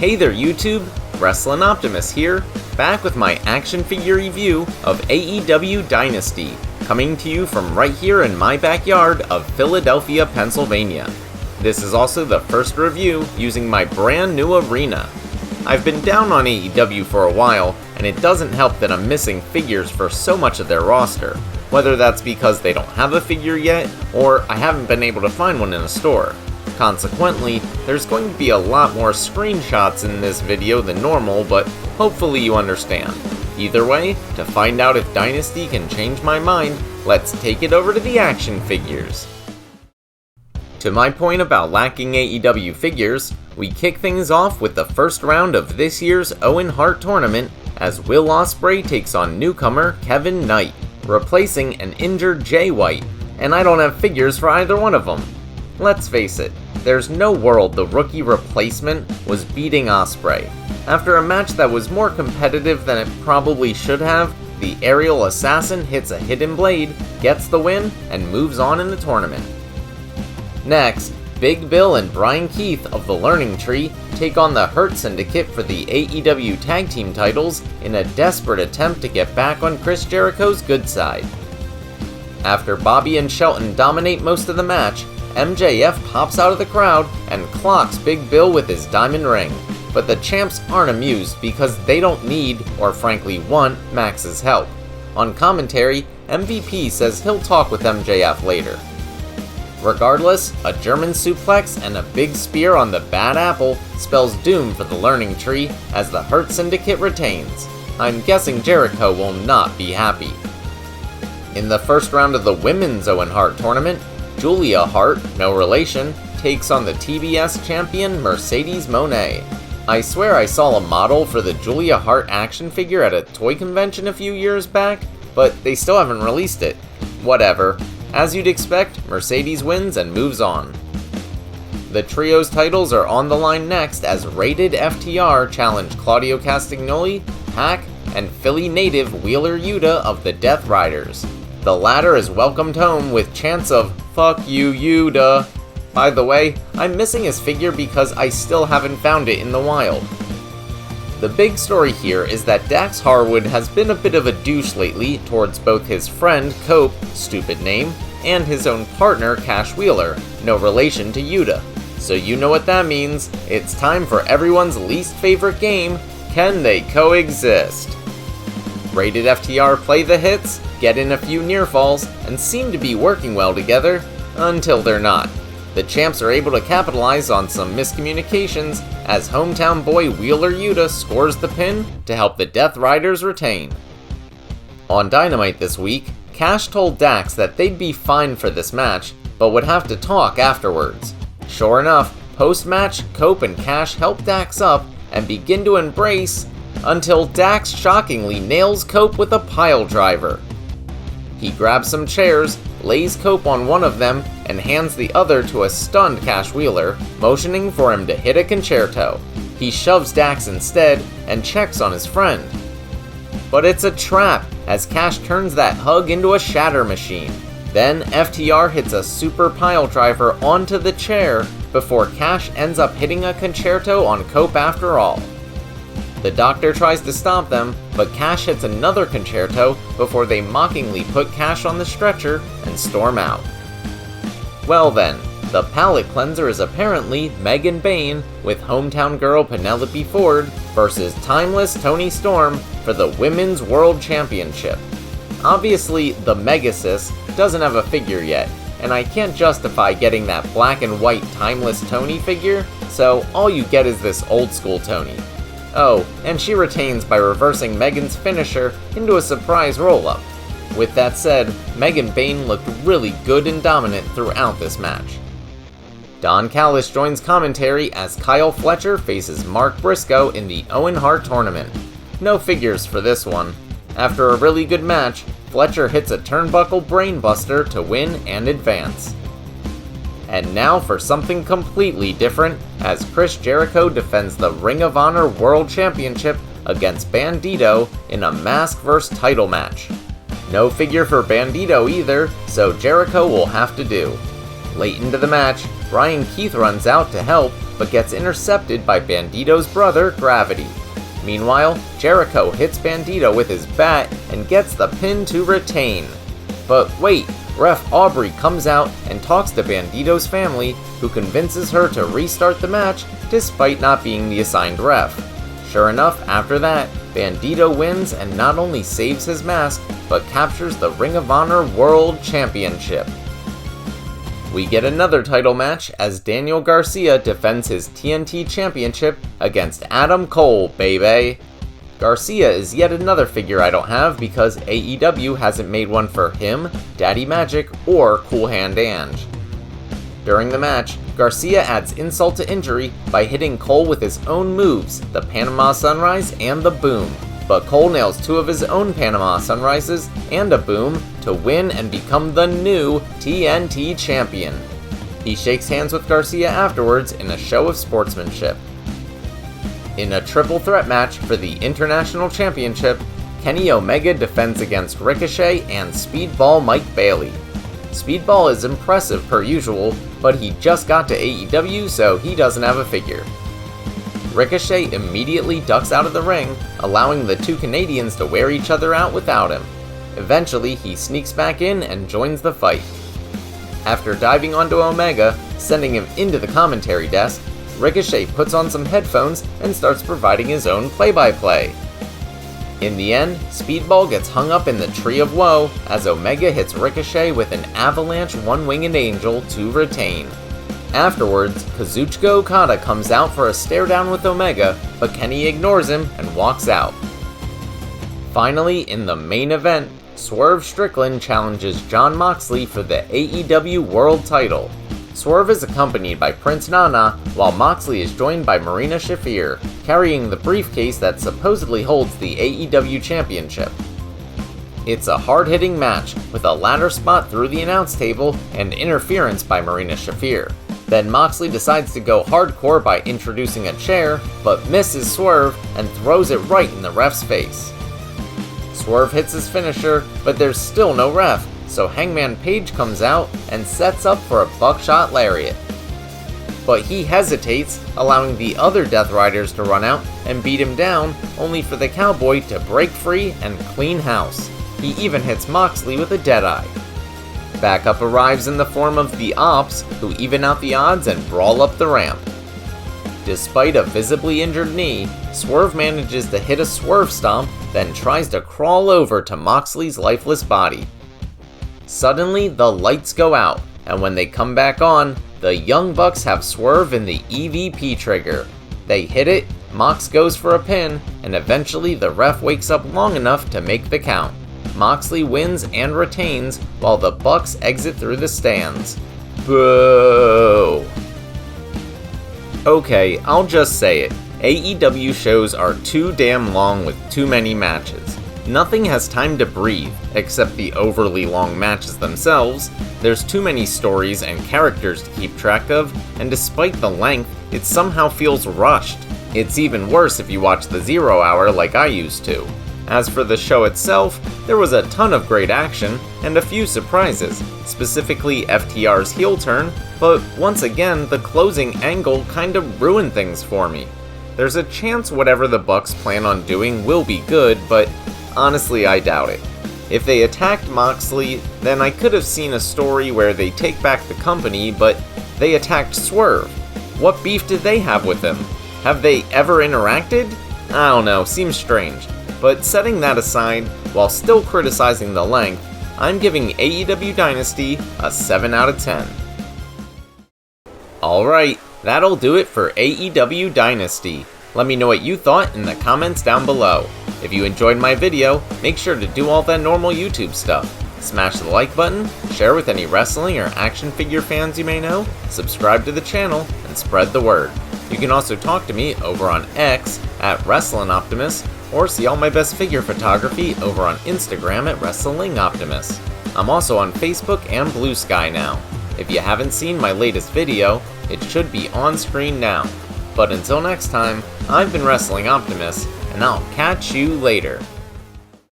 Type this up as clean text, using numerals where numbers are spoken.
Hey there YouTube, WrestlingOptimus here, back with my action figure review of AEW Dynasty, coming to you from right here in my backyard of Philadelphia, Pennsylvania. This is also the first review using my brand new arena. I've been down on AEW for a while, and it doesn't help that I'm missing figures for so much of their roster, whether that's because they don't have a figure yet, or I haven't been able to find one in a store. Consequently, there's going to be a lot more screenshots in this video than normal, but hopefully you understand. Either way, to find out if Dynasty can change my mind, let's take it over to the action figures. To my point about lacking AEW figures, we kick things off with the first round of this year's Owen Hart tournament as Will Ospreay takes on newcomer Kevin Knight, replacing an injured Jay White, and I don't have figures for either one of them. Let's face it, there's no world the rookie replacement was beating Ospreay. After a match that was more competitive than it probably should have, the aerial assassin hits a hidden blade, gets the win, and moves on in the tournament. Next, Big Bill and Brian Keith of the Learning Tree take on the Hurt Syndicate for the AEW Tag Team titles in a desperate attempt to get back on Chris Jericho's good side. After Bobby and Shelton dominate most of the match, MJF pops out of the crowd and clocks Big Bill with his diamond ring, but the champs aren't amused because they don't need, or frankly want, Max's help. On commentary, MVP says he'll talk with MJF later. Regardless, a German suplex and a big spear on the Bad Apple spells doom for the Learning Tree as the Hurt Syndicate retains. I'm guessing Jericho will not be happy. In the first round of the Women's Owen Hart tournament, Julia Hart, no relation, takes on the TBS champion Mercedes Moné. I swear I saw a model for the Julia Hart action figure at a toy convention a few years back, but they still haven't released it. Whatever. As you'd expect, Mercedes wins and moves on. The trio's titles are on the line next as Rated FTR challenge Claudio Castagnoli, Hack, and Philly native Wheeler Yuta of the Death Riders. The latter is welcomed home with chants of "Fuck you, Yuta." By the way, I'm missing his figure because I still haven't found it in the wild. The big story here is that Dax Harwood has been a bit of a douche lately towards both his friend Cope, stupid name, and his own partner Cash Wheeler, no relation to Yuta. So you know what that means, it's time for everyone's least favorite game, Can They Coexist? Rated FTR play the hits, get in a few near falls, and seem to be working well together, until they're not. The champs are able to capitalize on some miscommunications as hometown boy Wheeler Yuta scores the pin to help the Death Riders retain. On Dynamite this week, Cash told Dax that they'd be fine for this match, but would have to talk afterwards. Sure enough, post-match, Cope and Cash help Dax up and begin to embrace until Dax shockingly nails Cope with a pile driver. He grabs some chairs, lays Cope on one of them, and hands the other to a stunned Cash Wheeler, motioning for him to hit a concerto. He shoves Dax instead and checks on his friend. But it's a trap, as Cash turns that hug into a shatter machine. Then FTR hits a super pile driver onto the chair before Cash ends up hitting a concerto on Cope after all. The Doctor tries to stop them, but Cash hits another concerto before they mockingly put Cash on the stretcher and storm out. Well then, the palate cleanser is apparently Megan Bayne with hometown girl Penelope Ford versus timeless Toni Storm for the Women's World Championship. Obviously, the Megasis doesn't have a figure yet, and I can't justify getting that black and white timeless Toni figure, so all you get is this old school Toni. Oh, and she retains by reversing Megan's finisher into a surprise roll-up. With that said, Megan Bayne looked really good and dominant throughout this match. Don Callis joins commentary as Kyle Fletcher faces Mark Briscoe in the Owen Hart tournament. No figures for this one. After a really good match, Fletcher hits a turnbuckle brainbuster to win and advance. And now for something completely different, as Chris Jericho defends the Ring of Honor World Championship against Bandito in a mask vs. title match. No figure for Bandito either, so Jericho will have to do. Late into the match, Brian Keith runs out to help, but gets intercepted by Bandito's brother, Gravity. Meanwhile, Jericho hits Bandito with his bat and gets the pin to retain. But wait, Ref Aubrey comes out and talks to Bandito's family, who convinces her to restart the match despite not being the assigned ref. Sure enough, after that, Bandito wins and not only saves his mask, but captures the Ring of Honor World Championship. We get another title match as Daniel Garcia defends his TNT Championship against Adam Cole, baby! Garcia is yet another figure I don't have because AEW hasn't made one for him, Daddy Magic, or Cool Hand Ange. During the match, Garcia adds insult to injury by hitting Cole with his own moves, the Panama Sunrise and the Boom, but Cole nails two of his own Panama Sunrises and a Boom to win and become the new TNT Champion. He shakes hands with Garcia afterwards in a show of sportsmanship. In a triple threat match for the International Championship, Kenny Omega defends against Ricochet and Speedball Mike Bailey. Speedball is impressive per usual, but he just got to AEW, so he doesn't have a figure. Ricochet immediately ducks out of the ring, allowing the two Canadians to wear each other out without him. Eventually, he sneaks back in and joins the fight. After diving onto Omega, sending him into the commentary desk, Ricochet puts on some headphones and starts providing his own play-by-play. In the end, Speedball gets hung up in the Tree of Woe as Omega hits Ricochet with an Avalanche One-Winged Angel to retain. Afterwards, Kazuchika Okada comes out for a stare-down with Omega, but Kenny ignores him and walks out. Finally, in the main event, Swerve Strickland challenges Jon Moxley for the AEW World title. Swerve is accompanied by Prince Nana, while Moxley is joined by Marina Shafir, carrying the briefcase that supposedly holds the AEW Championship. It's a hard-hitting match, with a ladder spot through the announce table and interference by Marina Shafir. Then Moxley decides to go hardcore by introducing a chair, but misses Swerve and throws it right in the ref's face. Swerve hits his finisher, but there's still no ref, so Hangman Page comes out and sets up for a buckshot lariat. But he hesitates, allowing the other Death Riders to run out and beat him down, only for the Cowboy to break free and clean house. He even hits Moxley with a Deadeye. Backup arrives in the form of the Ops, who even out the odds and brawl up the ramp. Despite a visibly injured knee, Swerve manages to hit a Swerve Stomp, then tries to crawl over to Moxley's lifeless body. Suddenly, the lights go out, and when they come back on, the Young Bucks have Swerve in the EVP trigger. They hit it, Mox goes for a pin, and eventually the ref wakes up long enough to make the count. Moxley wins and retains, while the Bucks exit through the stands. Boo! Okay, I'll just say it. AEW shows are too damn long with too many matches. Nothing has time to breathe, except the overly long matches themselves. There's too many stories and characters to keep track of, and despite the length, it somehow feels rushed. It's even worse if you watch the 0 Hour like I used to. As for the show itself, there was a ton of great action, and a few surprises, specifically FTR's heel turn, but once again, the closing angle kinda ruined things for me. There's a chance whatever the Bucks plan on doing will be good, but honestly, I doubt it. If they attacked Moxley, then I could have seen a story where they take back the company, but they attacked Swerve. What beef did they have with him? Have they ever interacted? I don't know, seems strange. But setting that aside, while still criticizing the length, I'm giving AEW Dynasty a 7 out of 10. Alright, that'll do it for AEW Dynasty. Let me know what you thought in the comments down below. If you enjoyed my video, make sure to do all that normal YouTube stuff. Smash the like button, share with any wrestling or action figure fans you may know, subscribe to the channel, and spread the word. You can also talk to me over on X at WrestlingOptimus, or see all my best figure photography over on Instagram at WrestlingOptimus. I'm also on Facebook and Blue Sky now. If you haven't seen my latest video, it should be on screen now. But until next time, I've been Wrestling Optimus, and I'll catch you later.